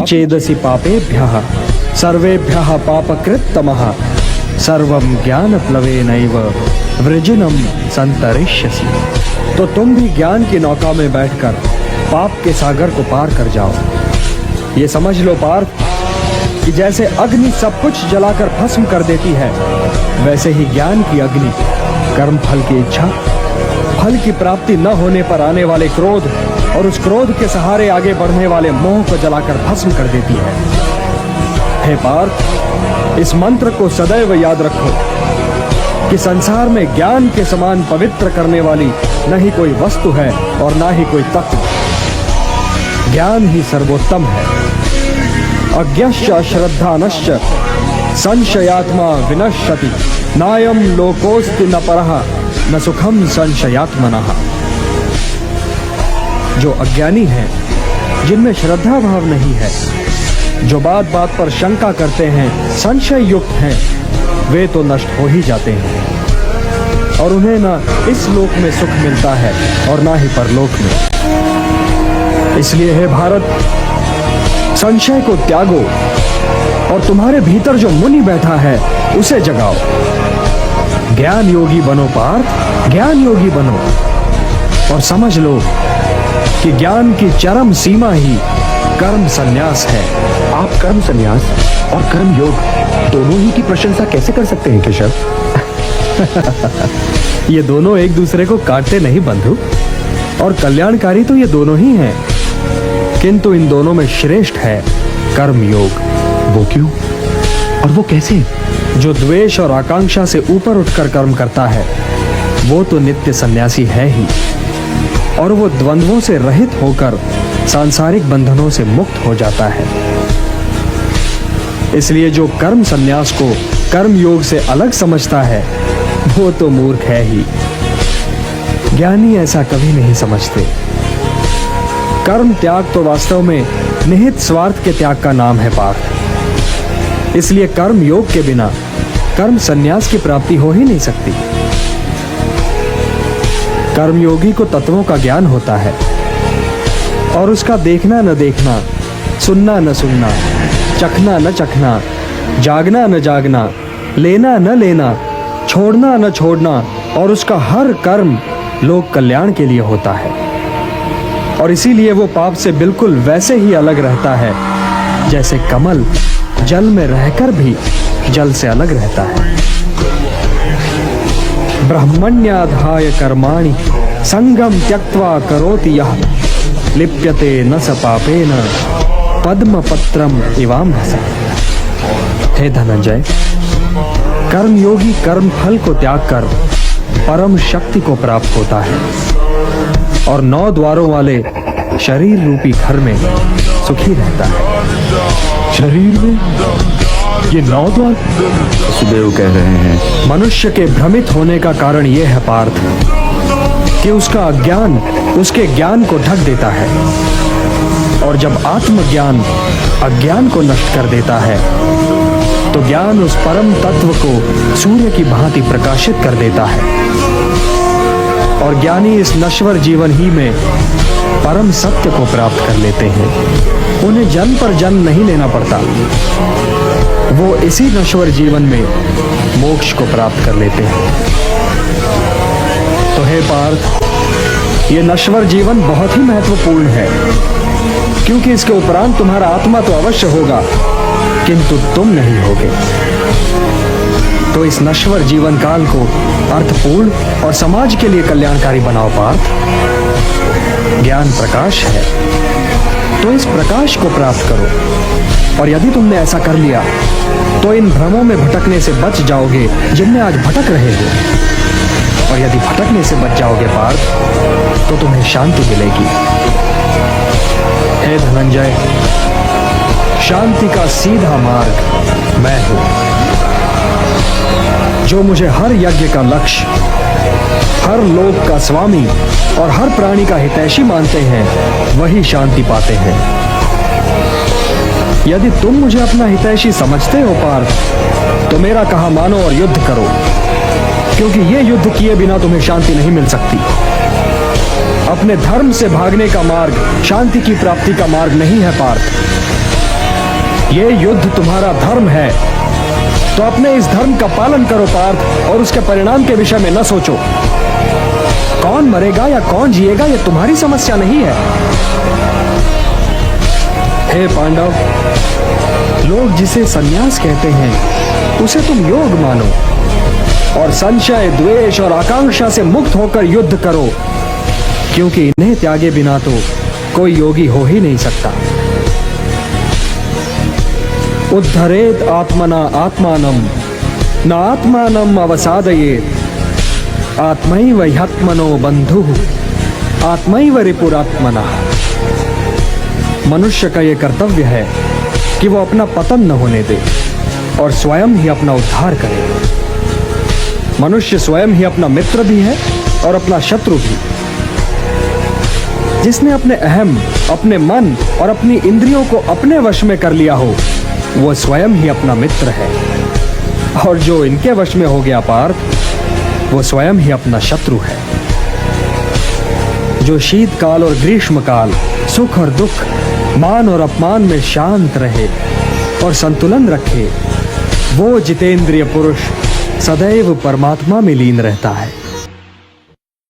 चेदसि पापेभ्यः सर्वेभ्यः पापकृत्तमः सर्वं ज्ञानप्लवेनैव वृजिनं संतरिष्यसि। तो तुम भी ज्ञान की नौका में बैठकर पाप के सागर को पार कर जाओ। ये समझ लो पार्थ कि जैसे अग्नि सब कुछ जलाकर भस्म कर देती है, वैसे ही ज्ञान की अग्नि कर्म फल की इच्छा, फल की प्राप्ति न होने पर आने वाले क्रोध और उस क्रोध के सहारे आगे बढ़ने वाले मोह को जलाकर भस्म कर देती है। हे पार्थ, इस मंत्र को सदैव याद रखो कि संसार में ज्ञान के समान पवित्र करने वाली न ही कोई वस्तु है और न ही कोई तत्व। ज्ञान ही सर्वोत्तम है। अज्ञश्च अश्रद्धानश्च संशयात्मा विनश्यति नायं लोकोस्ति न परः न सुखम संशयात्मनः। जो अज्ञानी हैं, जिनमें श्रद्धा भाव नहीं है, जो बात बात पर शंका करते हैं, संशय युक्त हैं, वे तो नष्ट हो ही जाते हैं और उन्हें ना इस लोक में सुख मिलता है और ना ही परलोक में। इसलिए हे भारत, संशय को त्यागो और तुम्हारे भीतर जो मुनि बैठा है उसे जगाओ। ज्ञान योगी बनो पार्थ, ज्ञान योगी बनो और समझ लो कि ज्ञान की चरम सीमा ही कर्म संन्यास है। आप कर्म संन्यास और कर्म योग दोनों ही की प्रशंसा कैसे कर सकते हैं केशव? ये दोनों एक दूसरे को काटते नहीं बंधु, और कल्याणकारी तो ये दोनों ही हैं, किंतु इन दोनों में श्रेष्ठ है कर्म योग। वो क्यों और वो कैसे? जो द्वेष और आकांक्षा से ऊपर उठकर कर्म करता है वो तो नित्य सन्यासी है ही, और वो द्वंद्वों से रहित होकर सांसारिक बंधनों से मुक्त हो जाता है। इसलिए जो कर्म संन्यास को कर्म योग से अलग समझता है वो तो मूर्ख है ही। ज्ञानी ऐसा कभी नहीं समझते। कर्म त्याग तो वास्तव में निहित स्वार्थ के त्याग का नाम है पार्थ। इसलिए कर्म योग के बिना कर्म संन्यास की प्राप्ति हो ही नहीं सकती। कर्मयोगी को तत्वों का ज्ञान होता है और उसका देखना न देखना, सुनना न सुनना, चखना न चखना, जागना न जागना, लेना न लेना, छोड़ना न छोड़ना और उसका हर कर्म लोक कल्याण के लिए होता है। और इसीलिए वो पाप से बिल्कुल वैसे ही अलग रहता है जैसे कमल जल में रहकर भी जल से अलग रहता है। ब्रह्मण्याधाय कर्माणि संगम त्यक्त्वा करोति यः लिप्यते न स पापेन पद्मपत्रम इवाम्भसा। हे धनंजय, कर्मयोगी कर्म फल को त्याग कर परम शक्ति को प्राप्त होता है और 9 द्वारों वाले शरीर रूपी घर में सुखी रहता है। शरीर में ये 9 द्वार? सुदेव कह रहे हैं मनुष्य के भ्रमित होने का कारण यह है पार्थ कि उसका अज्ञान उसके ज्ञान को ढक देता है, और जब आत्मज्ञान अज्ञान को नष्ट कर देता है तो ज्ञान उस परम तत्व को सूर्य की भांति प्रकाशित कर देता है और ज्ञानी इस नश्वर जीवन ही में परम सत्य को प्राप्त कर लेते हैं। उन्हें जन्म पर जन्म नहीं लेना पड़ता, वो इसी नश्वर जीवन में मोक्ष को प्राप्त कर लेते हैं। तो हे पार्थ, ये नश्वर जीवन बहुत ही महत्वपूर्ण है, क्योंकि इसके उपरांत तुम्हारा आत्मा तो अवश्य होगा किंतु तुम नहीं होगे। तो इस नश्वर जीवन काल को अर्थपूर्ण और समाज के लिए कल्याणकारी बनाओ पार्थ। ज्ञान प्रकाश है, तो इस प्रकाश को प्राप्त करो, और यदि तुमने ऐसा कर लिया तो इन भ्रमों में भटकने से बच जाओगे जिनमें आज भटक रहे हो, और यदि भटकने से बच जाओगे पार्थ तो तुम्हें शांति मिलेगी। हे धनंजय, शांति का सीधा मार्ग मैं हूं। जो मुझे हर यज्ञ का लक्ष्य, हर लोक का स्वामी और हर प्राणी का हितैषी मानते हैं, वही शांति पाते हैं। यदि तुम मुझे अपना हितैषी समझते हो पार्थ, तो मेरा कहा मानो और युद्ध करो, क्योंकि ये युद्ध किए बिना तुम्हें शांति नहीं मिल सकती। अपने धर्म से भागने का मार्ग शांति की प्राप्ति का मार्ग नहीं है पार्थ। ये युद्ध तुम्हारा धर्म है, तो अपने इस धर्म का पालन करो पार्थ, और उसके परिणाम के विषय में न सोचो। कौन मरेगा या कौन जिएगा ये तुम्हारी समस्या नहीं है। हे पांडव, लोग जिसे संन्यास कहते हैं उसे तुम योग मानो, और संशय, द्वेष और आकांक्षा से मुक्त होकर युद्ध करो, क्योंकि इन्हें त्यागे बिना तो कोई योगी हो ही नहीं सकता। उद्धरेत आत्मना आत्मानम न आत्मानम अवसादयेत, आत्मैव ह्यात्मनो बंधुः आत्मैव रिपुरात्मना। मनुष्य का यह कर्तव्य है कि वो अपना पतन न होने दे और स्वयं ही अपना उद्धार करे। मनुष्य स्वयं ही अपना मित्र भी है और अपना शत्रु भी। जिसने अपने अहम, अपने मन और अपनी इंद्रियों को अपने वश में कर लिया हो, वो स्वयं ही अपना मित्र है, और जो इनके वश में हो गया पार्थ, वो स्वयं ही अपना शत्रु है। जो शीतकाल और ग्रीष्म काल, सुख और दुख, मान और अपमान में शांत रहे और संतुलन रखे, वो जितेंद्रिय पुरुष सदैव परमात्मा में लीन रहता है।